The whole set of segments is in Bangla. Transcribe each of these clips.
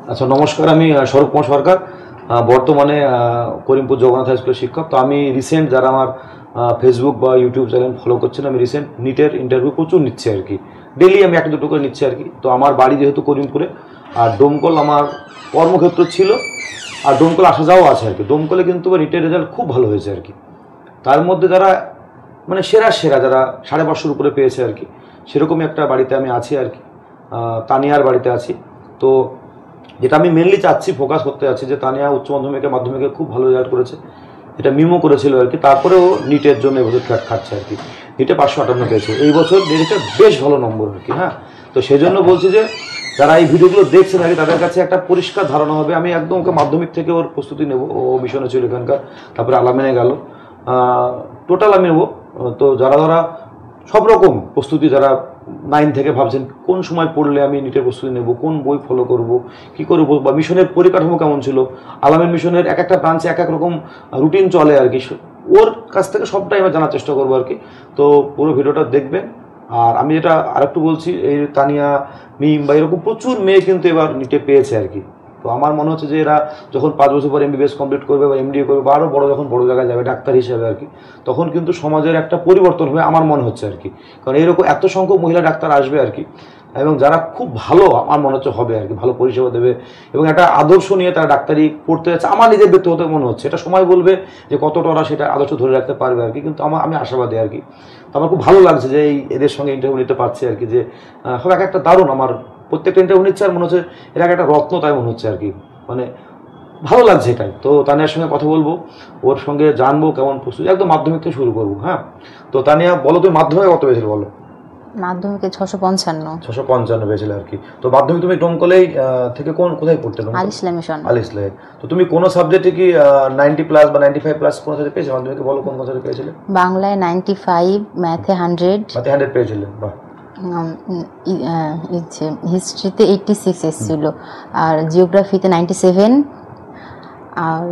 আচ্ছা, নমস্কার। আমি স্বরূপ কুমার সরকার, বর্তমানে করিমপুর জগন্নাথ হাই স্কুলের শিক্ষক। তো আমি রিসেন্ট, যারা আমার ফেসবুক বা ইউটিউব চ্যানেল ফলো করছেন, আমি রিসেন্ট নিটের ইন্টারভিউ প্রচুর নিচ্ছি আর কি। ডেলি আমি একটা দুটো করে নিচ্ছি আর কি। তো আমার বাড়ি যেহেতু করিমপুরে, আর ডোমকল আমার কর্মক্ষেত্র ছিল, আর ডোমকল আসা যাওয়া আছে আর কি। ডোমকলে কিন্তু নিটের রেজাল্ট খুব ভালো হয়েছে আর কি। তার মধ্যে যারা মানে সেরা সেরা যারা 550 উপরে পেয়েছে আর কি, সেরকমই একটা বাড়িতে আমি আছি আর কি। তানিয়ার বাড়িতে আছি। তো যেটা আমি মেনলি চাচ্ছি, ফোকাস করতে যাচ্ছি, যে তানিয়া উচ্চ মাধ্যমিকে খুব ভালো রেজাল্ট করেছে, এটা মিমো করেছিল আর কি। তারপরেও নিটের জন্য এবছর খাচ্ছে আর কি। নিটে 558 পেয়েছে, এই বছর নিটে বেশ ভালো নম্বর আর কি। হ্যাঁ, তো সেই জন্য বলছি যে যারা এই ভিডিওগুলো দেখছেন আর কি, তাদের কাছে একটা পরিষ্কার ধারণা হবে। আমি একদম ওকে মাধ্যমিক থেকে ওর প্রস্তুতি নেব, ও মিশনে ছিল এখানকার, তারপরে আলামিনে গেল, টোটাল আমি নেবো। তো যারা সব রকম প্রস্তুতি, যারা 9 থেকে ভাবছেন কোন সময় পড়লে আমি নিটের প্রস্তুতি নেব, কোন বই ফলো করব, কি করব, বা মিশনের পরিকাঠামো কেমন ছিল, আলামিন মিশনের এক একটা ব্রাঞ্চে এক এক রকম রুটিন চলে আর কি, ওর কাছ থেকে সবটাই আমি জানার চেষ্টা করবো আর কি। তো পুরো ভিডিওটা দেখবেন। আর আমি যেটা আরেকটু বলছি, এই তানিয়া, মিম বা এরকম প্রচুর মেয়ে কিন্তু এবার নিটে পেয়েছে আর কি। তো আমার মনে হচ্ছে যে এরা যখন 5 বছর পর MBBS কমপ্লিট করবে বা MDA করবে, বা আরও যখন বড় জায়গায় যাবে ডাক্তার হিসেবে আর কি, তখন কিন্তু সমাজের একটা পরিবর্তন হবে আমার মনে হচ্ছে আর কি। কারণ এরকম এত সংখ্যক মহিলা ডাক্তার আসবে আর কি, এবং যারা খুব ভালো আমার মনে হচ্ছে হবে আর কি, ভালো পরিষেবা দেবে, এবং একটা আদর্শ নিয়ে তারা ডাক্তারি পড়তে যাচ্ছে। আমার নিজের ব্যক্তিগত মনে হচ্ছে, এটা সময় বলবে যে কতটা ওরা সেটা আদর্শ ধরে রাখতে পারবে আর কি, কিন্তু আমি আশাবাদী আর কি। তো আমার খুব ভালো লাগছে যে এদের সঙ্গে ইন্টারভিউ নিতে পারছি আর কি, যে সব এক একটা দারুণ, আমার প্রত্যেকটা ইন্টারভিউ নিচ্ছে আর মনে হচ্ছে এরা একটা রত্ন, তাই মনে হচ্ছে আর কি। মানে ভালো লাগছে এটাই। তো তানিয়ার সঙ্গে কথা বলবো, ওর সঙ্গে জানবো কেমন প্রস্তুতি, একদম মাধ্যমিক থেকে শুরু করবো। হ্যাঁ, তো তানিয়া বলো, তুমি মাধ্যমিকে কত পেয়েছিল বলো? মাধ্যমিকে 655 পেয়েছিল আর কি। তো মাধ্যমিক তুমি ডোমকলেই থেকে কোথায় পড়তে? আল ইসলাম মিশন। আল ইসলাম। তো তুমি কোন সাবজেক্টে কি 90+ বা 95+ কোন সাবজেক্টে পেয়েছো মাধ্যমিকে? বলো কোন সাবজেক্টে পেয়েছিলে? বাংলায় 95, ম্যাথে 100 পেয়েছিলে। বাহ। হিস্ট্রিতে 86 এসেছিল, আর জিওগ্রাফিতে 97, আর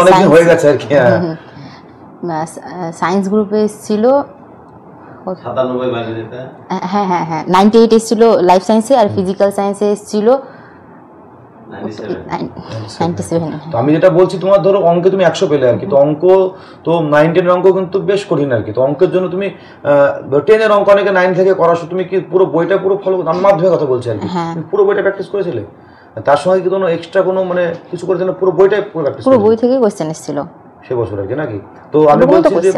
অনেকদিন হয়ে গেছে আর কি। সায়েন্স গ্রুপে এসেছিল 98 এসেছিল লাইফ সায়েন্সে, আর ফিজিক্যাল সায়েন্সে এসেছিল 97। তো আমি যেটা বলছি, তোমার ধরো অঙ্কে তুমি 100 পেলে আর কি। তো অঙ্ক তো 9, 10 অঙ্ক কিন্তু বেশ কঠিন আর কি। তো অঙ্কের জন্য তুমি 10 অঙ্ক অনেকে 9 থেকে করাছো, তুমি কি পুরো বইটা পুরো ফলো? আমি মাধ্যমিকের কথা বলছি আর কি, পুরো বইটা প্র্যাকটিস করেছিলে? তার সঙ্গে কি কোনো এক্সট্রা কোনো মানে কিছু করেছিলে? পুরো বইটাই পুরো বই থেকে কোশ্চেন এসেছিল সে বছর আর কি, নাকি? তো আমি বলছি যে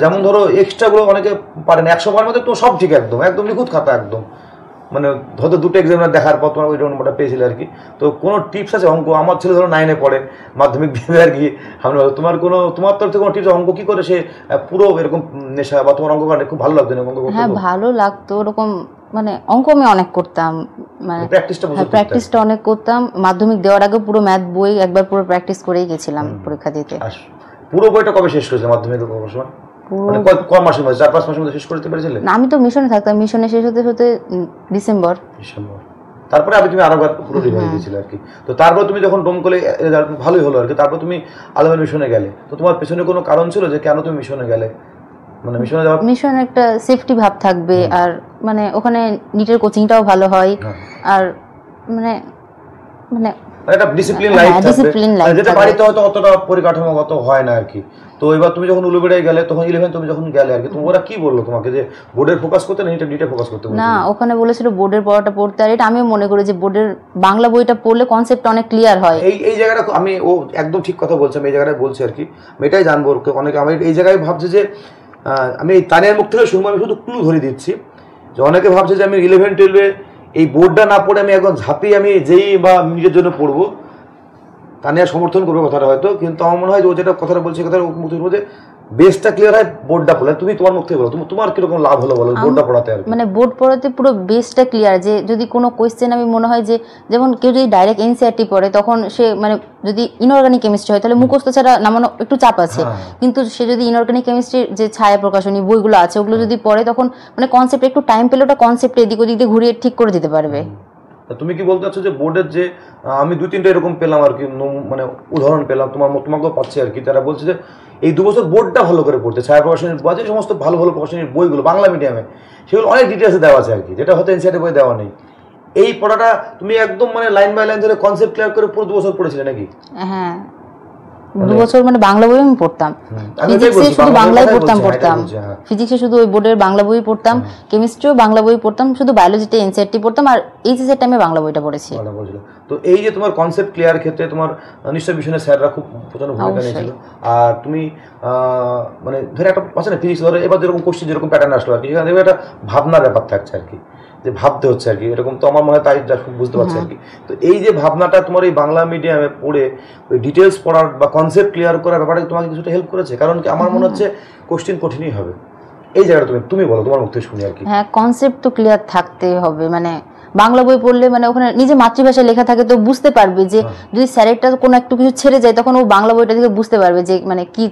যেমন ধরো এক্সট্রা গুলো অনেকে পারে না, 100 পাওয়ার মধ্যে তো সব ঠিক, একদম নিখুঁত খাতা, একদম মানে ধরো দুটো এক্সামিনার দেখার পর তোমার ওই নম্বরটা পেয়েছিলে আর কি। তো কোনো টিপস আছে অঙ্ক? আমার ছেলে ধরো 9-এ পড়ে, মাধ্যমিক দেবে আর কি। তোমার তরফ থেকে কোনো টিপস? অঙ্ক কি করে সে পুরো এরকম নেশা, বা তোমার অঙ্ক কাটে খুব ভালো লাগতো না অঙ্ক? হ্যাঁ, ভালো লাগতো ওরকম, মানে অঙ্ক আমি অনেক করতাম, মানে প্র্যাকটিসটা অনেক করতাম। মাধ্যমিক দেওয়ার আগে পুরো ম্যাথ বই একবার পুরো প্র্যাকটিস করেই গেছিলাম পরীক্ষা দিতে। পুরো বইটা কবে শেষ করেছিলে মাধ্যমিক? মানে কয় মাসের মধ্যে? 4-5 মাসের মধ্যে শেষ করতে পেরেছিলে? না, আমি তো মিশনে থাকতাম, মিশনে শেষ হতে ডিসেম্বর। তারপরে তুমি আরেকবার পুরো রিভাইজ দিয়েছিলে আর কি। তো তারপর তুমি যখন ডোমকলে ভালোই হলো আর কি, তারপর তুমি আলামিন মিশনে গেলে। তো তোমার পেছনে কোনো কারণ ছিল যে কেন তুমি মিশনে গেলে? মানে মিশনে একটা সেফটি ভাব থাকবে, আর মানে ওখানে নিটের কোচিংটাও ভালো হয়, আর মানে মানে একটা ডিসিপ্লিন লাইফ থাকবে, যেটা বাড়িতে হয়তো অতটা পরিকাঠামোগত হয় না আর কি। তো এবার তুমি যখন উলুবেড়ায় গেলে, তখন 11 তুমি যখন গেলে আর কি, ওরা কি বললো তোমাকে যে বোর্ডের ফোকাস করতে না নিটে ফোকাস করতে? না, ওখানে বলেছিল বোর্ডের পড়াটা পড়তে, আর এটা আমিও মনে করি যে বোর্ডের বাংলা বইটা পড়লে কনসেপ্টটা অনেক ক্লিয়ার হয়। এই জায়গাটা আমি একদম ঠিক কথা বলছি, আমি এই জায়গাটায় বলছি আর কি। আমি এটাই জানবো, অনেকে আমি এই জায়গায় ভাবছে যে আমি এই তানিয়ার মুখ থেকে শুনবো, আমি শুধু ক্লু ধরে দিচ্ছি যে অনেকে ভাবছে যে আমি 11-12-এ এই বোর্ডটা না পড়ে আমি একদম ঝাঁপিয়ে আমি যেই বা নিজের জন্য পড়বো। তানিয়া সমর্থন করবে কথাটা হয়তো, কিন্তু আমার মনে হয় যে ও যেটা কথাটা বলছে, কথাটা মুখ থেকে বলছে বেসটা ক্লিয়ার হয় বোর্ডটা পড়লে। তুমি তোমার মুখ থেকে বলো, তোমার কিরকম লাভ হলো বলো বোর্ডটা পড়াতে? আর মানে বোর্ড পড়াতে পুরো বেসটা ক্লিয়ার, যে যদি কোনো কোয়েশ্চেন, আমি মনে হয় যে যেমন কেউ যদি ডাইরেক্ট এনসিইআরটি পড়ে, তখন সে মানে যদি ইনঅর্গানিক কেমিস্ট্রি হয় তাহলে মুখস্থ ছাড়া নামানো একটু চাপ আছে, কিন্তু সে যদি ইনঅর্গানিক কেমিস্ট্রির যে ছায়া প্রকাশনী বইগুলো আছে ওগুলো যদি পড়ে, তখন মানে কনসেপ্ট একটু টাইম পেলে ওটা কনসেপ্ট এদিক ওদিক দিয়ে ঘুরিয়ে ঠিক করে দিতে পারবে। তুমি কি বলতে চাচ্ছো যে বোর্ডের যে আমি 2-3টা এরকম পেলাম আর কি, মানে উদাহরণ পেলাম, তোমাকেও পাচ্ছি আর কি, তারা বলছে যে এই 2 বছর বোর্ডটা ভালো করে পড়তে, ছায়া প্রকাশনীর বা যে সমস্ত ভালো প্রকাশনীর বইগুলো বাংলা মিডিয়ামে, সেগুলো অনেক ডিটেলসে দেওয়া আছে আর কি, যেটা হয়তো এনসিইআরটি বই দেওয়া নেই। এই পড়াটা তুমি একদম মানে লাইন বাই লাইন ধরে কনসেপ্ট ক্লিয়ার করে পুরো 2 বছর পড়েছিলে নাকি? হ্যাঁ 2 বছর মানে বাংলা বই আমি পড়তাম, ফিজিক্সে শুধু বাংলাই পড়তাম, ফিজিক্সে শুধু ওই বোর্ডের বাংলা বই পড়তাম, কেমিস্ট্রিও বাংলা বই পড়তাম, শুধু বায়োলজিতে এনসিইআরটি পড়তাম, আর এইচএস এর টাইমে বাংলা বইটা পড়েছি। তো এই যে তোমার কনসেপ্ট ক্লিয়ার ক্ষেত্রে তোমার নিশ্চয় বিষয়ে স্যাররা খুব প্রচন্ড ভূমিকা নিয়েছিল। আর তুমি মানে ধরে একটা আছে না ফিজিক্স ধরে এবার যেরকম কোশ্চেন যেরকম প্যাটার্ন আসলো আর কি, এখানে একটা ভাবনার ব্যাপার থাকছে আর কি, যে ভাবতে হচ্ছে আর কি, এরকম তো আমার মনে হয় তাই যা বুঝতে পারছি আর কি। তো এই যে ভাবনাটা তোমার এই বাংলা মিডিয়ামে পড়ে ওই ডিটেলস পড়ার বা কনসেপ্ট ক্লিয়ার করার ব্যাপারে তোমাকে কিছুটা হেল্প করেছে? কারণ কি আমার মনে হচ্ছে কোশ্চেন কঠিনই হবে এই জায়গাটা, তুমি বলো তোমার মুখ থেকে শুনি আর কি। হ্যাঁ কনসেপ্ট তো ক্লিয়ার থাকতে হবে, মানে বাংলা বই পড়লে মানে ওখানে নিজে মাতৃভাষায় লেখা থাকে তো বুঝতে পারবে যে যদি স্যারেরটা কোনো একটু কিছু ছেড়ে যায় তখন ও বাংলা বইটা থেকে বুঝতে পারবে যে মানে কি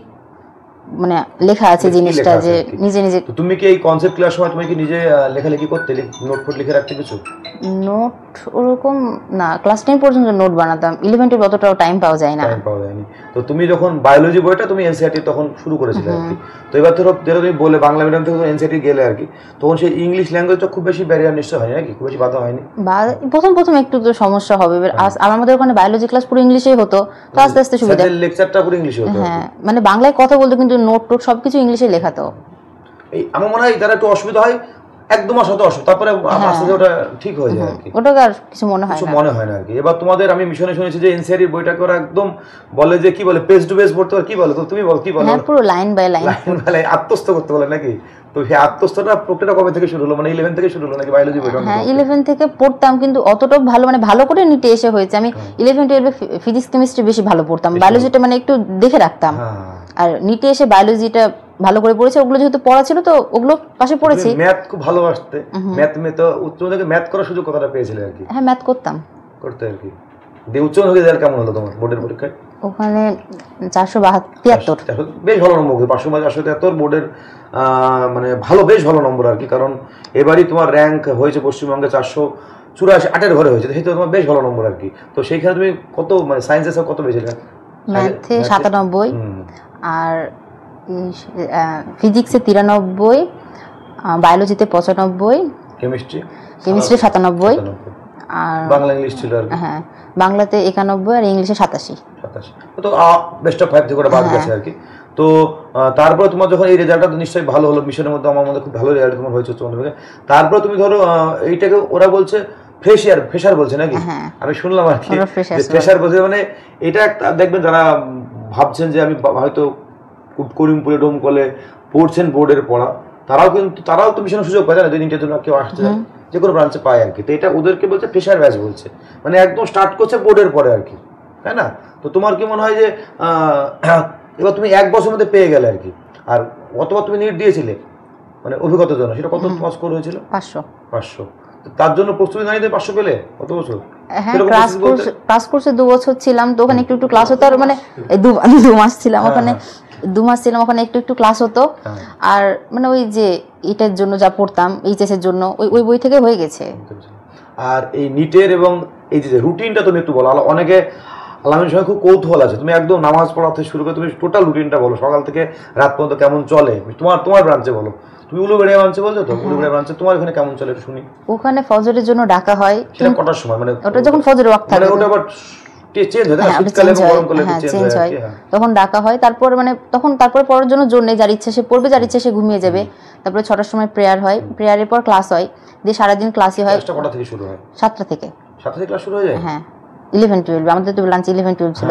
মানে লেখা আছে জিনিসটা, যে নিজে নিজে। তুমি কি এই কনসেপ্ট ক্লাস সময় তুমি কি নিজে লেখালেখি করতে, নোট ফোট লিখে রাখতে কিছু? নোট ওরকম না, ক্লাস 10 পর্যন্ত নোট বানাতাম, 11 এর অতটাও টাইম পাওয়া যায় না। টাইম পাওয়া যায়নি। তো তুমি যখন বায়োলজি বইটা তুমি এনসিইআরটি তখন শুরু করেছিলে আর কি, তো এবার ধরো তুমি বলে বাংলা মিডিয়াম থেকে এনসিইআরটি গেলে আর কি, তখন সেই ইংলিশ ল্যাঙ্গুয়েজটা খুব বেশি ব্যারিয়ার নিশ্চয় হয়নি নাকি, খুব বেশি বাধা হয়নি? প্রথম একটু তো সমস্যা হবে, আমাদের ওখানে বায়োলজি ক্লাস পুরো ইংলিশেই হতো, তো আস্তে আস্তে সুবিধা। লেকচারটা পুরো ইংলিশে হতো? হ্যাঁ মানে বাংলায় কথা বলতো কিন্তু নোট টোট সবকিছু ইংলিশে লেখাতো। এই আমার মনে হয় তারা একটু অসুবিধা হয়, একদম অসাধ্য অসুবিধা, তারপরে আস্তে ওটা ঠিক হয়ে যায় আর কি, ওটা আর কিছু মনে হয় না আর কি। এবার তোমাদের আমি মিশনে শুনেছি যে এনসিইআরটি বইটাকে ওরা একদম বলে যে কি বলে পেজ টু পেজ পড়তে পারে, কি বলে তো তুমি বল কি বলো? হ্যাঁ পুরো লাইন বাই লাইন আত্মস্থ করতে বলে নাকি? তো সেই আত্মস্থটা প্রক্রিয়াটা কবে থেকে শুরু হলো, মানে 11 থেকে শুরু হলো নাকি বায়োলজি বইটা? হ্যাঁ 11 থেকে পড়তাম কিন্তু অতটা ভালো মানে ভালো করে নিতে এসে হয়েছে। আমি 11-12 ফিজিক্স কেমিস্ট্রি বেশি ভালো পড়তাম, বায়োলজিটা মানে একটু দেখে রাখতাম, আর নিতে এসে বায়োলজিটা ভালো করে পড়েছি, ওগুলো যেহেতু পড়া ছিল তো ওগুলো পাশে পড়েছি। ম্যাথ খুব ভালোবাসতে, ম্যাথ তো উচ্চ থেকে ম্যাথ করার সুযোগ কতটা পেয়েছিলে আর কি? হ্যাঁ ম্যাথ করতাম করতে আর কি। দিয়ে উচ্চ মাধ্যমিক রেজাল্ট কেমন হলো তোমার বোর্ডের পরীক্ষায়? ওখানে 473। বেশ ভালো নম্বর, 573 বোর্ডের মানে ভালো, বেশ ভালো নম্বর আর কি। কারণ এবারই তোমার র্যাঙ্ক হয়েছে পশ্চিমবঙ্গে 484, 8-এর ঘরে হয়েছে, সেই তো তোমার বেশ ভালো নম্বর আর কি। তো সেইখানে তুমি কত মানে সায়েন্সে সব কত পেয়েছিলে? ম্যাথে 97 আর ফিজিক্সে 93, বায়োলজিতে 95, কেমিস্ট্রি 97, আর বাংলা ইংলিশ ছিল আর কি। হ্যাঁ বাংলাতে 91 আর ইংলিশে 87। তো বেস্ট অফ 5 থেকে ওটা বাদ গেছে আর কি। তো তারপরে তোমার যখন এই রেজাল্টটা নিশ্চয়ই ভালো হলো, মিশনের মধ্যে আমার মধ্যে খুব ভালো রেজাল্ট তোমার হয়েছে উচ্চমাধ্যমিকে, তারপরে তুমি ধরো এইটাকে ওরা বলছে ফ্রেশার বলছে নাকি? আমি শুনলাম আর কি ফ্রেশার বলছে, মানে এটা দেখবেন যারা ভাবছেন যে আমি হয়তো করিমপুরে ডোমকলে পড়ছেন বোর্ডের পড়া, তারাও তো মিশনের সুযোগ পায় না, 2-3টার জন্য কেউ আসতে চায়, যে কোনো ব্রাঞ্চে পায় আর কি। তো এটা ওদেরকে বলছে ফ্রেশার ব্যাচ বলছে, মানে একদম স্টার্ট করছে বোর্ডের পরে আর কি, তাই না? তো তোমার কি মনে হয় যে এবার তুমি 1 বছরের মধ্যে পেয়ে গেলে আর কি, আর কতবার তুমি নিট দিয়েছিলে মানে অভিজ্ঞতার জন্য, সেটা কত তোমার স্কোর হয়েছিল? 500। তার জন্য প্রস্তুতি না নিতে 500 পেলে কত বছর? হ্যাঁ ক্লাস কোর্সে 2 বছর ছিলাম, তো ওখানে একটু ক্লাস হতো, আর মানে 2 মাস ছিলাম ওখানে, 2 মাস ছিলাম ওখানে, একটু ক্লাস হতো, আর মানে ওই যে এটার জন্য যা পড়তাম এইচএস এর জন্য ওই বই থেকে হয়ে গেছে। আর এই নিটের এবং এই যে রুটিনটা তুমি একটু বলো, অনেকে আলামিনের সঙ্গে খুব কৌতূহল আছে, তুমি একদম নামাজ পড়া থেকে শুরু করে তুমি টোটাল রুটিনটা বলো, সকাল থেকে রাত পর্যন্ত কেমন চলে, তোমার ব্রাঞ্চে বলো। তুমি উলুবেড়িয়া ব্রাঞ্চে বলছো তো, উলুবেড়িয়া ব্রাঞ্চে তোমার এখানে কেমন চলে একটু শুনি। ওখানে ফজরের জন্য ডাকা হয়, সেটা কটার সময়? মানে ওটা যখন ফজরের ওয়াক্ত থাকে, ওটা আবার চেঞ্জ হয় না, শীতকালে এবং গরমকালে চেঞ্জ হয়, তখন ডাকা হয়। তারপর মানে তারপরে পড়ার জন্য জোর নেই, যার ইচ্ছা সে পড়বে, যার ইচ্ছা সে ঘুমিয়ে যাবে। তারপরে 6টার সময় প্রেয়ার হয়, প্রেয়ারের পর ক্লাস হয়, দিয়ে সারাদিন ক্লাসই হয়। কটা থেকে শুরু হয়? 7টা থেকে। 7টা থেকে ক্লাস শুরু হয়ে যায়? হ্যাঁ 11-12 আমাদের তো লাঞ্চ 11-12 ছিল,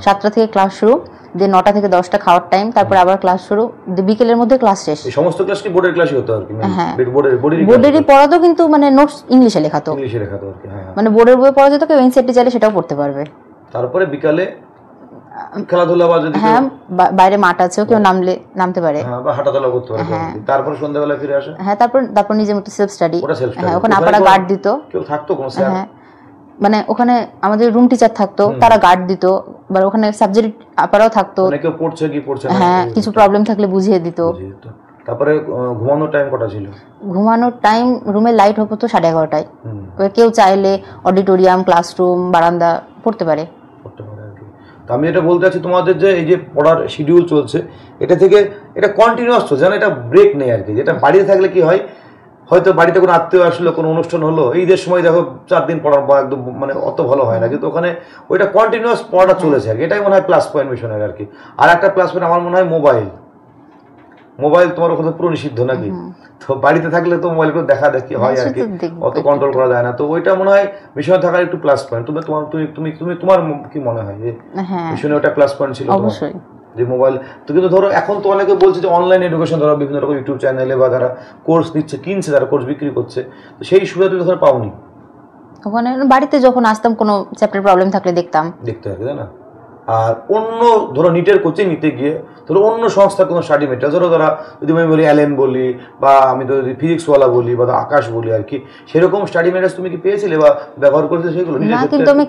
7টা থেকে ক্লাস শুরু, দিয়ে 9টা থেকে 10টা খাওয়ার টাইম, তারপর আবার ক্লাস শুরু, বিকেলের মধ্যে ক্লাস শেষ। এই সমস্ত ক্লাস কি বোর্ডের ক্লাসই হতো আর কি? হ্যাঁ বোর্ডেরই পড়াতো, কিন্তু মানে নোটস ইংলিশে লেখাতো আর কি। হ্যাঁ মানে বোর্ডের বই পড়া যেত, কেউ এনসিইআরটি চাইলে সেটাও পড়তে পারবে। তারপরে বিকালে খেলাধুলা বা যদি হ্যাঁ বাইরে মাঠ আছে, কেউ নামতে পারে, হ্যাঁ বা হাঁটাচলা করতে পারে। তারপর সন্ধ্যাবেলা ফিরে আসে। হ্যাঁ তারপর নিজের মতো সেলফ স্টাডি। হ্যাঁ ওখানে আপারা গার্ড দিত, কেউ থাকতো কোনো স্যার? হ্যাঁ মানে ওখানে আমাদের রুম টিচার থাকতো, তারা গার্ড দিত, বা ওখানে সাবজেক্ট আপারাও থাকতো, মানে কেউ পড়ছে না, হ্যাঁ কিছু প্রবলেম থাকলে বুঝিয়ে দিত। তারপরে ঘুমানোর টাইম কটা ছিল? ঘুমানোর টাইম রুমে লাইট হতো 11:30টায়, কেউ চাইলে অডিটোরিয়াম, ক্লাসরুম, বারান্দা পড়তে পারে। তো আমি এটা বলতে চাচ্ছি তোমাদের যে এই যে পড়ার শিডিউল চলছে, এটা কন্টিনিউয়াস চলছে, জানো, এটা ব্রেক নেই আর কি। যেটা বাড়িতে থাকলে কি হয়, হয়তো বাড়িতে কোনো আত্মীয় আসলো, কোনো অনুষ্ঠান হলো, ঈদের সময় দেখো 4 দিন পড়ার পর একদম মানে অত ভালো হয় না, কিন্তু ওখানে ওইটা কন্টিনিউয়াস পড়াটা চলেছে আর কি, এটাই মনে হয় প্লাস পয়েন্ট মিশনের আর কি। আর একটা প্লাস পয়েন্ট আমার মনে হয় মোবাইল তোমার ওখানে পুরো নিষিদ্ধ নাকি, তো বাড়িতে থাকলে তো মোবাইলগুলো দেখা দেখি হয় আর কি, অত কন্ট্রোল করা যায় না, তো ওইটা মনে হয় মিশনে থাকার একটু প্লাস পয়েন্ট। তোমার কি মনে হয় যে মিশনে ওটা প্লাস পয়েন্ট ছিল অবশ্যই যে মোবাইল? তো কিন্তু ধরো এখন তো অনেকে বলছে যে অনলাইন এডুকেশন, ধরো বিভিন্ন রকম ইউটিউব চ্যানেলে বা যারা কোর্স নিচ্ছে, কিনছে, তারা কোর্স বিক্রি করছে, তো সেই সুবিধা তুমি ধরো পাওনি? ওখানে বাড়িতে যখন আসতাম কোনো চ্যাপ্টার প্রবলেম থাকলে দেখতে আর কি, তাই না? আর অন্য ধরো নিটের কোচিং নিতে গিয়ে ধরো অন্য সংস্থার কোনো স্টাডি মেটেরিয়াল, ধরো তারা যদি আমি বলি অ্যালেন বলি, বা আমি তো যদি ফিজিক্সওয়ালা বলি বা আকাশ বলি আর কি, সেরকম স্টাডি মেটেরিয়ালস তুমি কি পেয়েছিলে বা ব্যবহার করেছিলে সেগুলো? না, কিন্তু আমি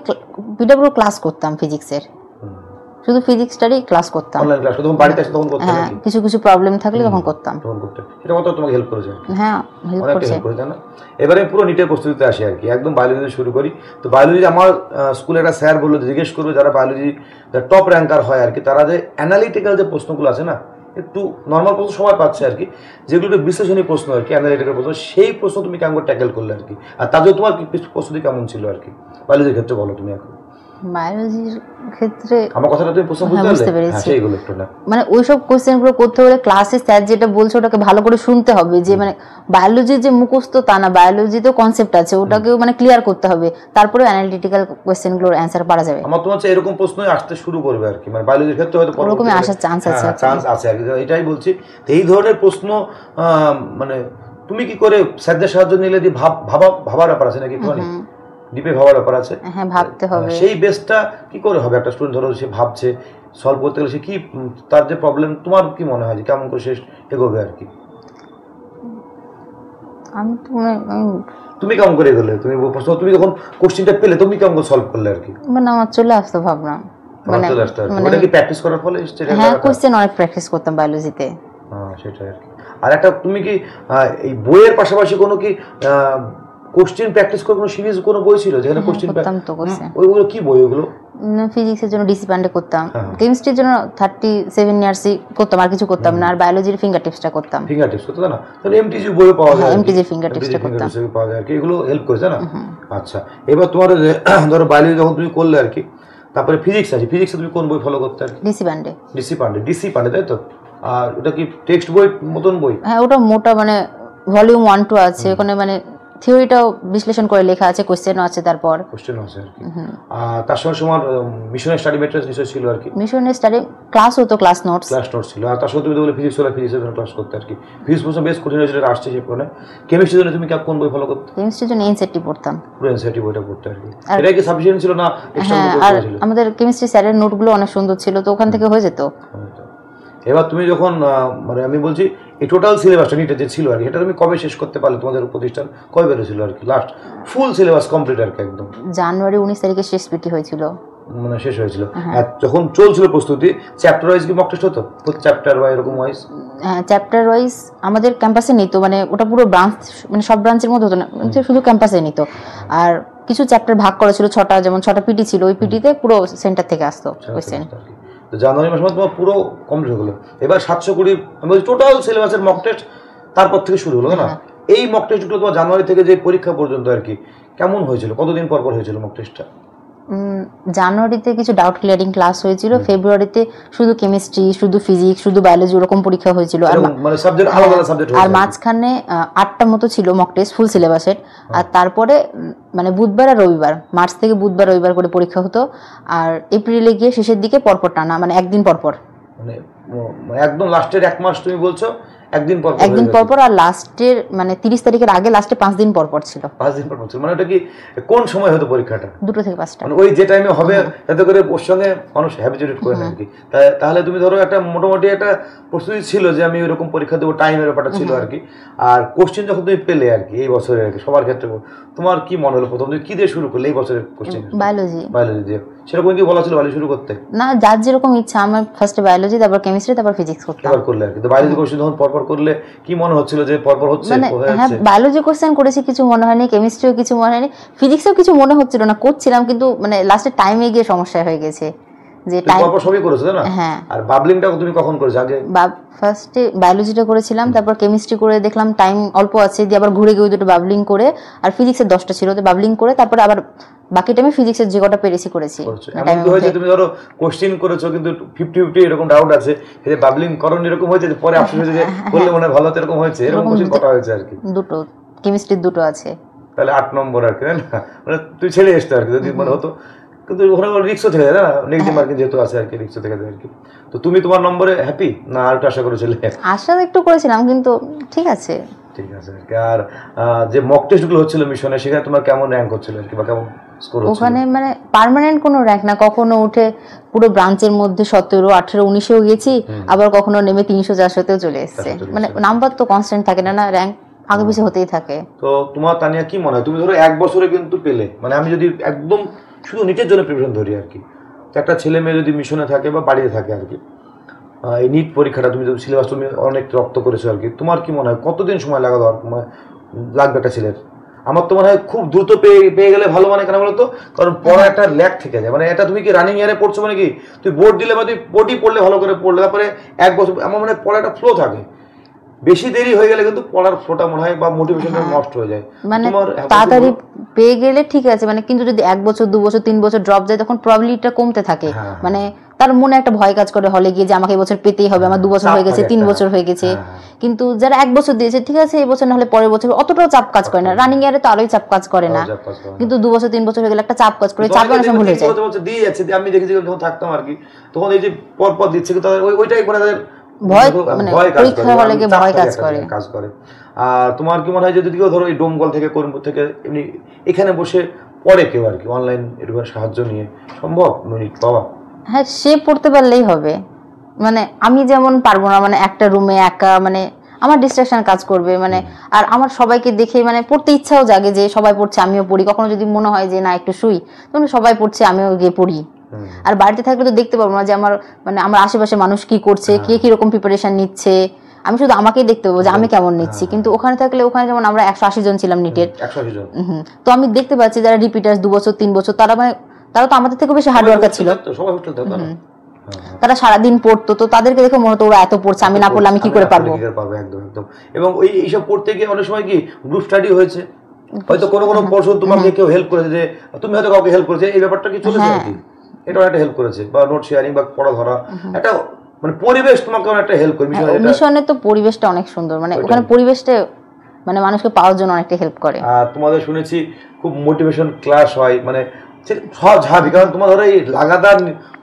পিডব্লিউ ক্লাস করতাম ফিজিক্সের, শুধু ফিজিক্স স্টাডি ক্লাস করতাম, অনলাইন ক্লাস তখন বাড়িতে এসে তখন করতে নাকি? কিছু প্রবলেম থাকলে তখন করতাম। এটা কত তোমাকে হেল্প করেছে? হ্যাঁ, হেল্প করেছে না? এবারে পুরো নিটের প্রস্তুতিতে আসি আর কি, একদম বায়োলজি শুরু করি। তো বায়োলজি আমার স্কুলে একটা স্যার বললো, জিজ্ঞেস করবে যারা বায়োলজি টপ র্যাঙ্কার হয় আর কি, তারা যে অ্যানালিটিক্যাল যে প্রশ্নগুলো আছে না, একটু নর্মাল প্রশ্ন সবাই পাচ্ছে আর কি, যেগুলো একটু বিশ্লেষণী প্রশ্ন আর কি, অ্যানালিটিক্যাল প্রশ্ন, সেই প্রশ্ন তুমি কেমন করে ট্যাকেল করলে আর কি, আর তাদের তোমার প্রস্তুতি কেমন ছিল আর কি বায়োলজির ক্ষেত্রে, বলো তুমি এখন। বায়োলজির ক্ষেত্রে আমার কথাটা তুমি বুঝতে পেরেছি, সেইগুলো একটু না, মানে ওইসব কোশ্চেনগুলো করতে হলে ক্লাসে স্যার যেটা বলছে ওটাকে ভালো করে শুনতে হবে, যে মানে বায়োলজির যে মুখস্থ তা না, বায়োলজিতেও কনসেপ্ট আছে, ওটাকেও মানে ক্লিয়ার করতে হবে, তারপরে অ্যানালিটিক্যাল কোশ্চেনগুলোর অ্যানসার পাওয়া যাবে। আমার তো হচ্ছে এরকম প্রশ্নই আসতে শুরু করবে আর কি, মানে বায়োলজির ক্ষেত্রে হয়তো ওরকমই আসার চান্স আছে আর কি, এটাই বলছি। এই ধরনের প্রশ্ন মানে তুমি কি করে স্যারদের সাহায্য নিলে দিয়ে ভাবার ব্যাপার আছে নাকি, ডিপে ভাবার ব্যাপার আছে, হ্যাঁ ভাবতে হবে। সেই বেসটা কি করে হবে? একটা স্টুডেন্ট ধরো সে ভাবছে, সলভ করতে গেলে সে কি, তার যে প্রবলেম, তোমার কি মনে হয় যে কেমন করে সে এগোবে আর কি? তুমি কেমন করে এগোলে? তুমি যখন কোশ্চেনটা পেলে তুমি কেমন করে সলভ করলে আর কি? মানে আমার চলে আসতো ভাবনা, মানে ওটা কি প্র্যাকটিস করার ফলে এসেছে? হ্যাঁ, কোশ্চেন অনেক প্র্যাকটিস করতাম বায়োলজিতে। হ্যাঁ, সেটাই আর কি। আর একটা তুমি কি এই বইয়ের পাশাপাশি কোনো কি কোশ্চেন প্র্যাকটিস করার কোনো সিরিজ, কোনো বই ছিল যেখানে কোশ্চেন করতাম? তো কোশ্চেন ওইগুলো কি বই ওগুলো? ফিজিক্সের জন্য ডিসি পান্ডে করতাম, কেমিস্ট্রির জন্য 37 ইয়ার্সই করতাম, আর কিছু করতাম না, আর বায়োলজির ফিঙ্গার টিপসটা করতাম। ফিঙ্গার টিপস করতে না, তাহলে এমটিজি বই পাওয়া যায়, এমটিজি ফিঙ্গার টিপসটা করতাম, পাওয়া যায় আর কি, এগুলো হেল্প করেছে না? আচ্ছা, এবার তোমার ধরো বায়োলজি যখন তুমি করলে আর কি, তারপরে ফিজিক্স আছে, ফিজিক্সে তুমি কোন বই ফলো করতে আর কি? ডিসি পান্ডে, তাই তো? আর ওটা কি টেক্সট বই মতন বই? হ্যাঁ, ওটা মোটা, মানে ভলিউম 1-2 আছে, ওখানে মানে থিওরিটাও বিশ্লেষণ করে লেখা আছে, কোশ্চেনও আছে, তারপর কোশ্চেনও আছে আর কি। তার সঙ্গে তোমার মিশনের স্টাডি মেটেরিয়ালস নিশ্চয় ছিল আর কি? মিশনের স্টাডি ক্লাস হতো, ক্লাস নোটস ছিল। আর তার সঙ্গে তুমি বলে ফিজিক্সের জন্য ক্লাস করতে আর কি, ফিজিক্স প্রশ্ন বেশ কঠিন হয়েছিল, আসছে সে পড়ে। কেমিস্ট্রির জন্য তুমি কোন বই ফলো করতে? কেমিস্ট্রির জন্য এনসিইআরটি পড়তাম, পুরো এনসিইআরটি বইটা পড়তে আর কি। এটা কি সাফিশিয়েন্ট ছিল না এক্সট্রা নোট আর আমাদের কেমিস্ট্রি স্যারের নোটগুলো অনেক সুন্দর ছিল, তো ওখান থেকে হয়ে যেত। এবার তুমি যখন মানে আমি বলছি এই টোটাল সিলেবাসটা নিটে যে ছিল আর কি, এটা তুমি কবে শেষ করতে পারলে? তোমাদের প্রতিষ্ঠান কবে বেরোছিল আর কি লাস্ট ফুল সিলেবাস কমপ্লিট আর কি? একদম জানুয়ারি 19 তারিখে শেষ পিটি হয়েছিল, মানে শেষ হয়েছিল। আর যখন চলছিল প্রস্তুতি, চ্যাপ্টার ওয়াইজ কি মক টেস্ট হতো? চ্যাপ্টার বা এরকম ওয়াইজ? হ্যাঁ, চ্যাপ্টার ওয়াইজ আমাদের ক্যাম্পাসে নিত, মানে ওটা পুরো ব্রাঞ্চ, মানে সব ব্রাঞ্চের মধ্যে হতো না, শুধু ক্যাম্পাসে নিত। আর কিছু চ্যাপ্টার ভাগ করা ছিল 6টা, যেমন 6টা পিটি ছিল, ওই পিটিতে পুরো সেন্টার থেকে আসতো কোশ্চেন। জানুয়ারি মাসে তোমার পুরো কমপ্লিট হলো। এবার 720 আমি বলছি টোটাল সিলেবাসের মক টেস্ট তারপর থেকে শুরু হলো না? এই মক টেস্টগুলো তোমার জানুয়ারি থেকে যে পরীক্ষা পর্যন্ত আর কি কেমন হয়েছিল? কতদিন পর হয়েছিল মক টেস্টটা? জানুয়ারিতে কিছু ডাউট ক্লিয়ারিং ক্লাস হয়েছিল, ফেব্রুয়ারিতে শুধু কেমিস্ট্রি, শুধু ফিজিক্স, শুধু বায়োলজি ওরকম পরীক্ষা হয়েছিল, মানে সাবজেক্ট আলাদা আলাদা সাবজেক্ট, আর মাঝখানে 8টা মতো ছিল মক টেস্ট ফুল সিলেবাসের। আর তারপরে মানে বুধবার আর রবিবার, মার্চ থেকে বুধবার রবিবার করে পরীক্ষা হতো। আর এপ্রিলে গিয়ে শেষের দিকে পরপর টানা, মানে একদিন পরপর, মানে একদম লাস্টের 1 মাস তুমি বলছো একদিন পরপর, আর লাস্টের মানে 30 তারিখের আগে লাস্টে 5 দিন পরপর ছিল। 5 দিন পরপর ছিল, মানে ওটা কি কোন সময় হতো পরীক্ষাটা? 2টা থেকে 5টা, মানে ওই যে টাইমে হবে, যাতে করে ওর সঙ্গে মানুষ হ্যাবিচুয়েট করে নেয় আর কি। তাহলে তুমি ধরো একটা মোটামুটি একটা প্রস্তুতি ছিল যে আমি ওইরকম পরীক্ষা দেবো, টাইমের ব্যাপারটা ছিল আর কি। আর কোশ্চেন যখন তুমি পেলে আর কি এই বছরের আর কি, সবার ক্ষেত্রে তোমার কি মনে হলো? প্রথম তুমি কি দিয়ে শুরু করলে এই বছরের কোশ্চেন? বায়োলজি দিয়ে। সেরকম কি বলা ছিল বায়োলজি শুরু করতে? না, যার যেরকম ইচ্ছা, আমার ফার্স্টে বায়োলজি, তারপর কেমিস্ট্রি, তারপর ফিজিক্স করতাম। এবার করলে আর কি। তো বায়োলজি কোশ্চেন যখন পরপর করলে কি মনে হচ্ছিল যে পরপর হচ্ছে? মানে হ্যাঁ, বায়োলজি কোশ্চেন করেছি, কিছু মনে হয়নি, কেমিস্ট্রিও কিছু মনে হয়নি, ফিজিক্সও কিছু মনে হচ্ছিল না, করছিলাম, কিন্তু মানে লাস্টে টাইমে গিয়ে সমস্যা হয়ে গেছে, যে টাইম সবই করেছো না? হ্যাঁ। আর বাবলিংটা তুমি কখন করেছো? আগে ফার্স্টে বায়োলজিটা করেছিলাম, তারপর কেমিস্ট্রি করে দেখলাম টাইম অল্প আছে, দিয়ে আবার ঘুরে গিয়ে দুটো বাবলিং করে, আর ফিজিক্সের 10টা ছিল তো বাবলিং করে, তারপরে আবার বাকি টাইমে ফিজিক্সের যে কটা পেরেছি করেছি। এমন কি হয়েছে তুমি ধরো কোশ্চেন করেছো কিন্তু 50-50 এরকম ডাউট আছে, যে বাবলিং করণ এরকম হয়েছে যে পরে আফসোস হয়েছে যে করলে মনে হয় ভালো হতো, এরকম হয়েছে? এরকম কোশ্চেন কটা হয়েছে আর কি? দুটো, কেমিস্ট্রির দুটো আছে। তাহলে 8 নম্বর আর কি, না মানে তুই ছেড়ে এসছো আর কি, যদি মনে হতো। কিন্তু ওখানে রিক্সও থেকে যায় না, নেগেটিভ মার্কিং যেহেতু আছে আর কি, রিক্সও থেকে যায় আর কি। তো তুমি তোমার নম্বরে হ্যাপি না আর একটু আশা করেছিলে? আশা একটু করেছিলাম, কিন্তু ঠিক আছে। ঠিক আছে। আর যে মক টেস্টগুলো হচ্ছিল মিশনে, সেখানে তোমার কেমন র্যাঙ্ক হচ্ছিল আর কি, বা কেমন স্কোর হচ্ছিল? ওখানে মানে পার্মানেন্ট কোনো র্যাঙ্ক না, কখনো উঠে পুরো ব্রাঞ্চের মধ্যে 17, 18, 19এও গেছি, আবার কখনো নেমে 300, 400তেও চলে এসেছে। মানে নাম্বার তো কনস্ট্যান্ট থাকে না, র্যাঙ্ক আগে পিছে হতেই থাকে। তো তোমার তানিয়া কি মনে হয়, তুমি ধরো 1 বছরে কিন্তু পেলে, মানে আমি যদি একদম শুধু নিটের জন্য প্রিপারেশন ধরি আর কি, তো একটা ছেলে মেয়ে যদি মিশনে থাকে বা বাড়িতে থাকে আর কি, এই নিট পরীক্ষাটা তুমি যদি সিলেবাস তুমি অনেক রপ্ত করেছো আর কি, তোমার কি মনে হয় কতদিন সময় লাগবে একটা ছেলের? আমার তো মনে হয় খুব দ্রুত পেয়ে গেলে ভালো। মানে কেন বলতো, কারণ পড়া একটা ল্যাক থেকে যায়। মানে এটা তুমি কি রানিং ইয়ারে পড়ছো, মানে কি তুই বোর্ড দিলে বা তুই বোর্ডই পড়লে ভালো করে পড়লে, তারপরে 1 বছর আমার মানে পড়া একটা ফ্লো থাকে। বেশি দেরি হয়ে গেলে কিন্তু পড়ার ফ্লোটা মনে হয় বা মোটিভেশনটা নষ্ট হয়ে যায়। মানে তাড়াতাড়ি পেয়ে গেলে ঠিক আছে, মানে কিন্তু যদি 1 বছর 2 বছর 3 বছর ড্রপ যায়, তখন প্রবাবিলিটিটা কমতে থাকে। মানে তার মনে একটা ভয় কাজ করে হলে গিয়ে যে আমাকে এই বছর পেতেই হবে, আমার 2 বছর হয়ে গেছে, 3 বছর হয়ে গেছে। কিন্তু যারা 1 বছর দিয়েছে ঠিক আছে, এই বছর না হলে পরের বছর, অতটাও চাপ কাজ করে না। রানিং ইয়ারে তো আরোই চাপ কাজ করে না, কিন্তু 2 বছর 3 বছর হয়ে গেলে একটা চাপ কাজ করে, চাপ অনেক সময় ভুলে যায়। দিয়ে যাচ্ছে, আমি দেখেছি যখন থাকতাম আর কি, তখন এই যে পর দিচ্ছে, কিন্তু ওইটাই মানে ভয় কাজ করে। আর তোমার কি মনে হয় যদি কেউ ধরো এই ডোমকল থেকে করিমপুর থেকে এমনি এখানে বসে পড়ে কেউ আর কি, অনলাইন এরকম সাহায্য নিয়ে সম্ভব পাওয়া? হ্যাঁ, সে পড়তে পারলেই হবে। মানে আমি যেমন পারবো না, মানে একটা রুমে একা, মানে আমার ডিস্ট্রাকশন কাজ করবে, মানে আর আমার সবাইকে দেখে মানে পড়তে ইচ্ছাও জাগে যে সবাই পড়ছে আমিও পড়ি। কখনো যদি মনে হয় যে না একটু শুই, তখন সবাই পড়ছে আমিও গিয়ে পড়ি। আর বাড়িতে থাকলে তো দেখতে পাবো না যে আমার মানে আমার আশেপাশে মানুষ কি করছে, কে কিরকম প্রিপারেশন নিচ্ছে, আমি শুধু আমাকেই দেখতে পাবো যে আমি কেমন নিচ্ছি। কিন্তু ওখানে থাকলে, ওখানে যেমন আমরা 180 জন ছিলাম নিটের, 180 জন, তো আমি দেখতে পাচ্ছি যারা রিপিটার্স 2 বছর 3 বছর, তারা তো আমাদের থেকে বেশি হার্ড ওয়ার্কার ছিল। তারা সারাদিন পড়তো, তো তাদেরকে দেখে মনে হতো ওরা এত পড়ছে, আমি না পড়লে আমি কি করে পারবো। একদম। এবং এইসব পড়তে গিয়ে অনেক সময় কি গ্রুপ স্টাডি হয়েছে, হয়তো কোনো পর্ষদ তোমাকে কেউ হেল্প করেছে, যে তুমি হয়তো কাউকে হেল্প করেছে, এই ব্যাপারটা কি চলেছে আর কি, এটাও একটা হেল্প করেছে, বা নোট শেয়ারিং বা পড়া ধরা, একটা মানে পরিবেশ তোমাকে অনেকটা হেল্প করে। মিশনে তো পরিবেশটা অনেক সুন্দর, মানে ওখানে পরিবেশটা মানে মানুষকে পাওয়ার জন্য অনেকটা হেল্প করে। আর তোমাদের শুনেছি খুব মোটিভেশন ক্লাস হয়, মানে স্বাভাবিক, কারণ তোমার ধরো এই লাগাতার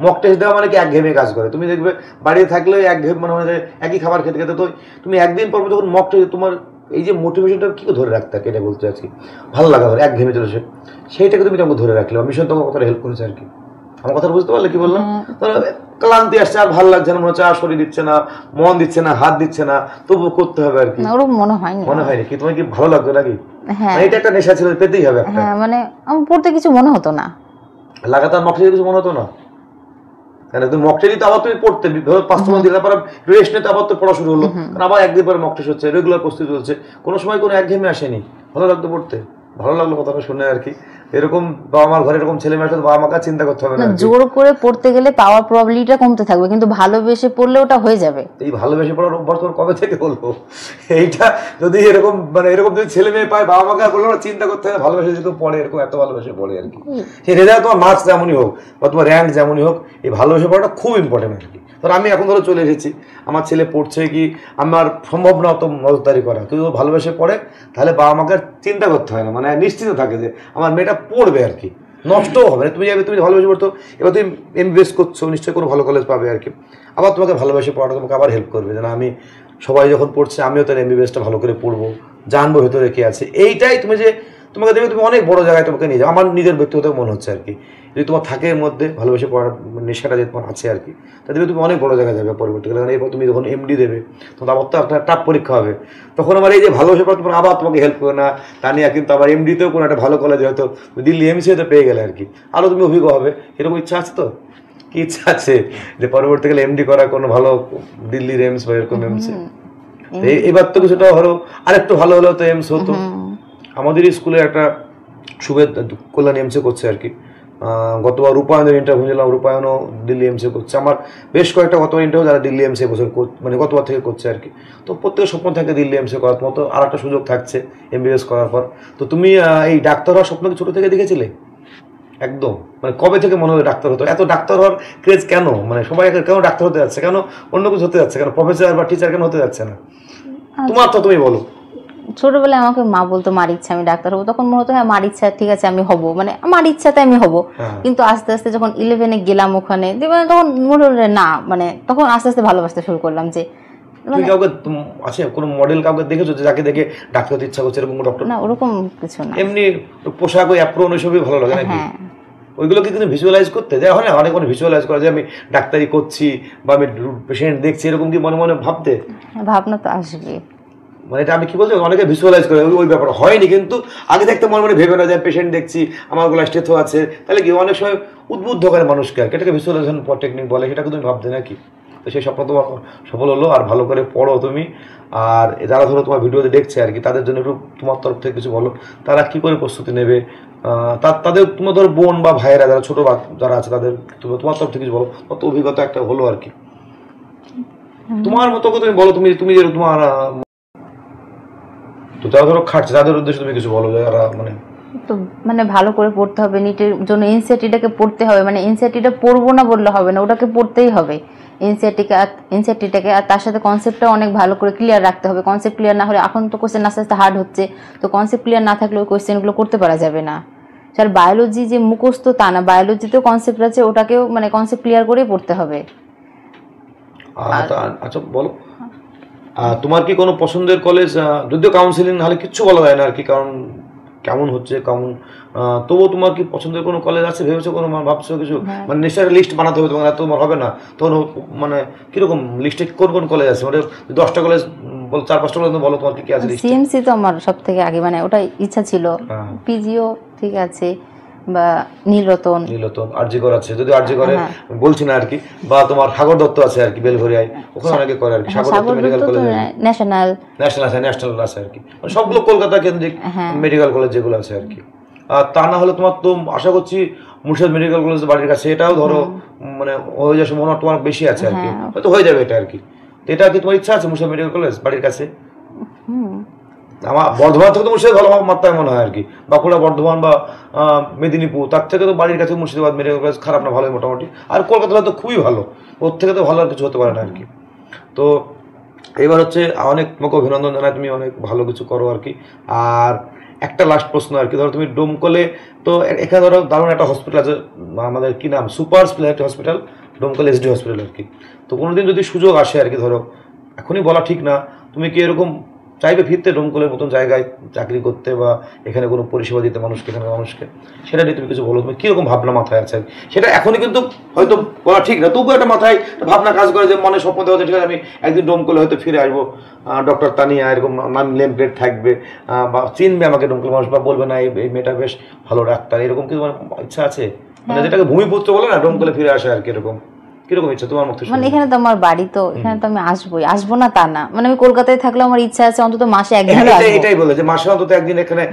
মক টেস্ট দেওয়া মানে কি একঘেয়েমে কাজ করে। তুমি দেখবে বাড়িতে থাকলে একঘেয়েমে মানে একই খাবার খেতে খেতে, তো তুমি একদিন পর যখন মক টেস্ট, তোমার এই যে মোটিভেশনটা কি করে ধরে রাখতে, এটা বলতে চাচ্ছি, ভালো লাগা ধরে একঘেয়েমে চলেছে, সেইটাকে তুমি কেমন ধরে রাখলে, মিশন তোমার কথা হেল্প করেছে আর কি। আমার কথা বুঝতে পারলে কি বললাম? ক্লান্তি আসছে, আর ভালো লাগছে না, মনে হচ্ছে আর শরীর দিচ্ছে না, মন দিচ্ছে না, হাত দিচ্ছে না, তবু করতে হবে আর কি। মনে হয়নি কি তোমার কি ভালো লাগতো নাকি? এটা একটা নেশা ছিল, পেতেই হবে একটা। মানে আমার পড়তে কিছু মনে হতো না, লাগাতার মক টেস্ট কিছু মনে হতো না, কেন তুমি মক টেস্ট আবার তুমি পড়তে 5 দিন পর রেস্ট নিতে, আবার তো পড়া শুরু হলো, কারণ আবার একদিন পরে মক টেস্ট হচ্ছে, রেগুলার প্রস্তুতি হচ্ছে, কোনো সময় কোনো একঘেয়েমে আসেনি, ভালো লাগতো পড়তে। ভালো লাগলো কথাটা শুনে আর কি। এরকম বাবা মার ঘরে এরকম ছেলে মেয়ে, বাবা মাকে চিন্তা করতে হবে না। জোর করে পড়তে গেলে পাওয়ার প্রবাবিলিটিটা কমতে থাকবে, কিন্তু ভালোবেসে পড়লে ওটা হয়ে যাবে। এই ভালোবেসে পড়ার অভ্যাস কবে থেকে হলো? এইটা যদি এরকম মানে এরকম যদি ছেলে মেয়ে পায়, বাবা মাকে বললো না চিন্তা করতে হবে, ভালোবেসে যদি পড়ে, এরকম এত ভালোবেসে পড়ে আর কি। সেই রেজাল্ট তোমার মার্কস যেমনই হোক বা তোমার র্যাঙ্ক যেমনই হোক, এই ভালোবেসে পড়াটা খুব ইম্পর্টেন্ট আর কি। ধর আমি এখন ধরো চলে এসেছি, আমার ছেলে পড়ছে কি, আমার সম্ভব না অত নজরদারি করা, কিন্তু ভালোবেসে পড়ে, তাহলে বাবা মাকে চিন্তা করতে হয় না, মানে নিশ্চিত থাকে যে আমার মেয়েটা পড়বে আর কি, নষ্টও হবে না। তুমি ভালোবেসে পড়তো, এবার তুমি এমবিএস করছো, নিশ্চয়ই কোনো ভালো কলেজ পাবে আর কি, আবার তোমাকে ভালোবেসে পড়াটা তোমাকে আবার হেল্প করবে, যে না আমি সবাই যখন পড়ছে আমিও তার এমবিবিএসটা ভালো করে পড়বো, জানবো ভেতরে কি আছে। এইটাই তুমি যে তোমাকে দেখবে তুমি অনেক বড় জায়গায় তোমাকে নিয়ে যাও, আমার নিজের ব্যক্তিগত মনে হচ্ছে আর কি। যদি তোমার থাকে এর মধ্যে ভালোবেসে পড়ার নেশাটা যে তোমার আছে আর কি, তা দেখবে তুমি অনেক বড় জায়গায় যাবে পরবর্তীকালে। কারণ এরপর তুমি যখন এমডি দেবে, তখন আবার তো একটা টাফ পরীক্ষা হবে, তখন আমার এই যে ভালোবেসে পড়া তোমার আবার তোমাকে হেল্প করে না, তা নিয়ে কিন্তু আবার এমডিতেও কোনো একটা ভালো কলেজে হয়তো দিল্লি এমসি হয়তো পেয়ে গেলে আর কি, আরও তুমি অভিজ্ঞ হবে। এরকম ইচ্ছা আছে তো? কি ইচ্ছা আছে যে পরবর্তীকালে এমডি করা কোনো ভালো দিল্লির এমস বা এরকম এমসি? এবার তো কিছুটা হলো, আরেকটু ভালো হলেও তো এমস হতো। আমাদের স্কুলে একটা শুভেদ কল্যাণ এমসে করছে আর কি, গতবার রূপায়ণের ইন্টারভিউ নিলাম, রূপায়ণও দিল্লি এমসে করছে। আমার বেশ কয়েকটা গতবার ইন্টারভিউ যারা দিল্লি এমসে বছর মানে গতবার থেকে করছে আর কি। তো প্রত্যেকের স্বপ্ন থাকে দিল্লি এমসে করার মতো, আর একটা সুযোগ থাকছে এমবিবিএস করার পর। তো তুমি এই ডাক্তার হওয়ার স্বপ্ন কি ছোটো থেকে দেখেছিলে একদম? মানে কবে থেকে মনে হয় ডাক্তার হতো? এত ডাক্তার হওয়ার ক্রেজ কেন? মানে সবাই কেন ডাক্তার হতে যাচ্ছে, কেন অন্য কিছু হতে যাচ্ছে, কেন প্রফেসর বা টিচার কেন হতে যাচ্ছে না? তোমার তো তুমি বলো। ছোটবেলায় আমাকে মা বলতো মার ইচ্ছা আমি ডাক্তার হবো, তখন মনে হতো হ্যাঁ মার ইচ্ছা ঠিক আছে আমি হব, মানে আমার ইচ্ছাতে আমি হব। কিন্তু আস্তে আস্তে যখন 11-এ গেলাম ওখানে তখন মনে হলো না, মানে তখন আস্তে আস্তে ভালোবাসতে শুরু করলাম। যে তুমি কাউকে আছে কোনো মডেল কাউকে দেখেছো যে যাকে দেখে ডাক্তার হতে ইচ্ছা করছে এরকম ডক্টর? না, ওরকম কিছু না। এমনি পোশাক ওই অ্যাপ্রন ওইসবই ভালো লাগে নাকি? ওইগুলোকে কিন্তু ভিজুয়ালাইজ করতে দেওয়া হয় না? অনেক মনে ভিজুয়ালাইজ করা যে আমি ডাক্তারি করছি বা আমি পেশেন্ট দেখছি, এরকম কি মনে মনে ভাবতে? ভাবনা তো আসবে, মানে এটা আমি কি বলছি, অনেকে ভিজুয়ালাইজ করে, ওই ব্যাপার হয়নি। কিন্তু আগে দেখতে মনে মনে ভেবে না যে পেশেন্ট দেখছি, আমার গলা স্টেথো আছে, তাহলে কি অনেক সময় উদ্বুদ্ধ করে মানুষকে আর কি। এটাকে ভিজুয়ালাইজেশন টেকনিক বলে, সেটাকে তুমি ভাবতে নাকি? তো সেই স্বপ্ন তোমার সফল হলো। আর ভালো করে পড়ো তুমি। আর যারা ধরো তোমার ভিডিওতে দেখছে আর কি, তাদের জন্য একটু তোমার তরফ থেকে কিছু বলো, তারা কি করে প্রস্তুতি নেবে, তাদের তোমার ধরো বোন বা ভাইয়েরা যারা ছোটো যারা আছে তাদের তোমার তরফ থেকে কিছু বলো, কত অভিজ্ঞতা একটা হলো আর কি। তোমার মতো তুমি বলো, তুমি তুমি যে তোমার তো যারা ধরো খাটছে তাদের উদ্দেশ্যে তুমি কিছু বলো, যারা তো মানে ভালো করে পড়তে হবে, নিটের জন্য এনসিইআরটিটাকে পড়তে হবে। মানে এনসিইআরটিটা পড়বো না বললে হবে না, ওটাকে পড়তেই হবে এনসিইআরটিটাকে। আর তার সাথে কনসেপ্টটা অনেক ভালো করে ক্লিয়ার রাখতে হবে। কনসেপ্ট ক্লিয়ার না হলে, এখন তো কোশ্চেন আস্তে আস্তে হার্ড হচ্ছে, তো কনসেপ্ট ক্লিয়ার না থাকলে ওই কোশ্চেনগুলো করতে পারা যাবে না। আর বায়োলজি যে মুখস্থ তা না, বায়োলজিতেও কনসেপ্ট আছে, ওটাকেও মানে কনসেপ্ট ক্লিয়ার করেই পড়তে হবে। আচ্ছা বলো, তোমার কি কোনো পছন্দের কলেজ? যদিও কাউন্সিলিং নাহলে কিচ্ছু বলা যায় না আর কি, কারণ কেমন হচ্ছে কেমন, তবুও তোমার কি পছন্দের কোনো কলেজ আছে? ভেবেছো কোনো, ভাবছো কিছু? মানে নিশ্চয়ই লিস্ট বানাতে হবে তোমার, তোমার হবে না তখন। মানে কিরকম লিস্টে কোন কোন কলেজ আছে? মানে 10টা কলেজ বল, 4-5টা কলেজ বলো তোমার কি কি আছে? সিএমসি তো আমার সব থেকে আগে, মানে ওটা ইচ্ছা ছিল। পিজিও ঠিক আছে, বা নীলরতন আরজিকর আছে, যদি আরজিকরে বলছি না আর কি, বা তোমার সাগর দত্ত আছে আর কি বেলঘরিয়ায়, ওখানে অনেকে করে আর কি। Sagar Dutta medical college, national আছে আর কি, সবগুলো কলকাতা কেন্দ্রিক মেডিকেল কলেজ যেগুলো আছে আর কি। আর তা না হলে তোমার তো আশা করছি মুর্শিদাবাদ মেডিকেল কলেজ বাড়ির কাছে, এটাও ধরো মানে হয়ে যাচ্ছে মনে হয় তোমার বেশি আছে আর কি, হয়তো হয়ে যাবে এটা আর কি। এটা কি তোমার ইচ্ছা আছে মুর্শিদাবাদ মেডিকেল কলেজ বাড়ির কাছে? আমার বর্ধমান থেকে তো মুর্শিদাবাদ ভালো মাত্রায় মনে হয় আর কি, বাঁকুড়া, বর্ধমান বা মেদিনীপুর, তার থেকে তো বাড়ির কাছে মুর্শিদাবাদ মেডিকেল কলেজ খারাপ না, ভালোই মোটামুটি। আর কলকাতা তো খুবই ভালো, ওর থেকে তো ভালো আর কিছু হতে পারে না আর কি। তো এবার হচ্ছে অনেক তোমাকে অভিনন্দন জানাই, তুমি অনেক ভালো কিছু করো আর কি। আর একটা লাস্ট প্রশ্ন আর কি, ধরো তুমি ডোমকলে, তো এখানে ধরো দারুণ একটা হসপিটাল আছে, আমাদের কি নাম, super speciality hospital, Domkal SD hospital আর কি। তো কোনোদিন যদি সুযোগ আসে আর কি, ধরো এখনই বলা ঠিক না, তুমি কি এরকম চাইবে ফিরতে ডোমকলের মতন জায়গায় চাকরি করতে, বা এখানে কোনো পরিষেবা দিতে মানুষকে, এখানে মানুষকে, সেটা নিয়ে তুমি কিছু বলো। তুমি কীরকম ভাবনা মাথায় আছে? সেটা এখনই কিন্তু হয়তো বলা ঠিক না, তবুও একটা মাথায় ভাবনা কাজ করে যে মনে স্বপ্ন দেওয়া, ঠিক আছে আমি একদিন ডোমকলে হয়তো ফিরে আসবো, ডক্টর তানিয়া এরকম নাম নেম প্লেট থাকবে, বা চিনবে আমাকে ডোমকল মানুষ, বা বলবে না এই মেয়েটা বেশ ভালো ডাক্তার, এরকম কি তোমার ইচ্ছা আছে? মানে যেটাকে ভূমিপুত্র বলে না, ডোমকলে ফিরে আসে আর কি, এরকম কিরকম ইচ্ছা তোমার মতো? মানে এখানে তো আমার বাড়ি, তো এখানে তো আমি আসবো না তা না, মানে আমি কলকাতায় থাকলে আমার ইচ্ছা আছে অন্তত মাসে একদিন হলে আসবো। এটাই বলে যে মাসে অন্তত একদিন এখানে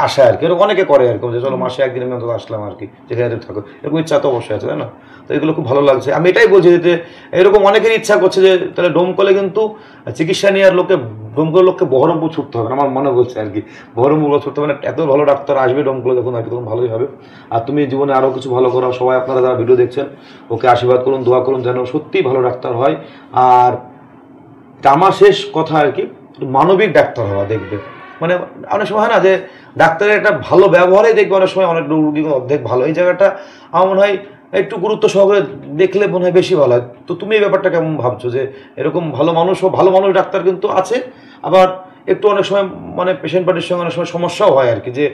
আসা আর কি, এরকম অনেকে করে এরকম যে চলো মাসে একদিন আমি অন্তত আসলাম আর কি, যেখানে তুমি থাকো, এরকম ইচ্ছা তো অবশ্যই আছে, তাই না? তো এগুলো খুব ভালো লাগছে। আমি এটাই বলছি যে এরকম অনেকের ইচ্ছা করছে যে তাহলে ডোমকলে কিন্তু চিকিৎসা নেওয়ার লোকে, ডোমকলের লোককে বহরমপুর ছুটতে হবে, আমার মনে হচ্ছে আর কি, বহরমপুর ছুটতে হবে, এত ভালো ডাক্তার আসবে ডোমকলে যখন আর কি, তখন ভালোই হবে। আর তুমি জীবনে আরও কিছু ভালো করো, সবাই আপনারা যারা ভিডিও দেখছেন ওকে আশীর্বাদ করুন, দোয়া করুন যেন সত্যিই ভালো ডাক্তার হয়। আর আমার শেষ কথা আর কি, মানবিক ডাক্তার হওয়া, দেখবে মানে অনেক সময় হয় না যে ডাক্তারের একটা ভালো ব্যবহারেই দেখবে অনেক সময় অনেক রোগী অর্ধেক ভালো, এই জায়গাটা আমার মনে হয় একটু গুরুত্ব সহকারে দেখলে মনে হয় বেশি ভালো হয়। তো তুমি এই ব্যাপারটা কেমন ভাবছো যে এরকম ভালো মানুষ ডাক্তার কিন্তু আছে, আবার একটু অনেক সময় মানে পেশেন্ট পার্টির সঙ্গে অনেক সময় সমস্যাও হয় আর কি, যে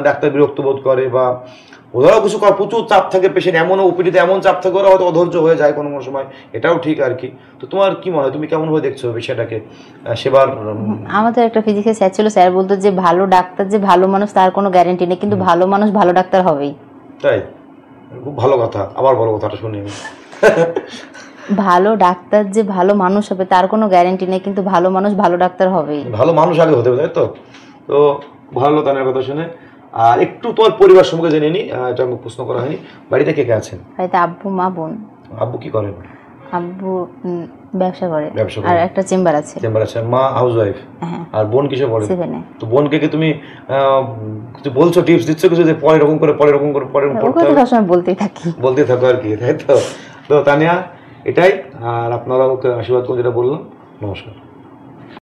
ডাক্তার বিরক্ত বোধ করে বা ওরাও কিছু প্রচুর চাপ থাকে, পেশেন্ট এমনও ওপিডিতে এমন চাপ থাকে ওরা হয়তো অধৈর্য হয়ে যায় কোনো সময়, এটাও ঠিক আর কি। তো তোমার কি মনে হয়, তুমি কেমন ভাবে দেখছো বিষয়টাকে সেবার? আমাদের একটা ফিজিক্সের স্যার ছিল, স্যার বলতো যে ভালো ডাক্তার যে ভালো মানুষ তার কোনো গ্যারান্টি নেই, কিন্তু ভালো মানুষ ভালো ডাক্তার হবেই। তাই? খুব ভালো কথা, আবার বড় কথাটা শুনি। ভালো ডাক্তার যে ভালো মানুষ হবে তার কোনো গ্যারান্টি নেই, কিন্তু ভালো মানুষ ভালো ডাক্তার হবেই। ভালো মানুষ আগে হতে হবে, তাই তো? তো ভালো তানের কথা শুনে। আর একটু তোমার পরিবার সম্পর্কে জেনে নিই, এটা আমি প্রশ্ন করা হয়নি। বাড়িতে কে কে আছেন? বাড়িতে আব্বু, মা, বোন। আব্বু কি করেন? আব্বু ব্যবসা করে, আর একটা চেম্বার আছে। মা হাউসওয়াইফ। আর বোন কিসে পড়ে? 7 এ। তো বোনকে কি তুমি কিছু বলছো, টিপস দিচ্ছ কিছু, যে পরে এরকম করে পরে পড়তে হবে? সবসময় বলতেই থাকো আর কি, তাই তো? তো তানিয়া, এটাই। আর আপনারা ওকে আশীর্বাদ করে যেটা বললাম। নমস্কার।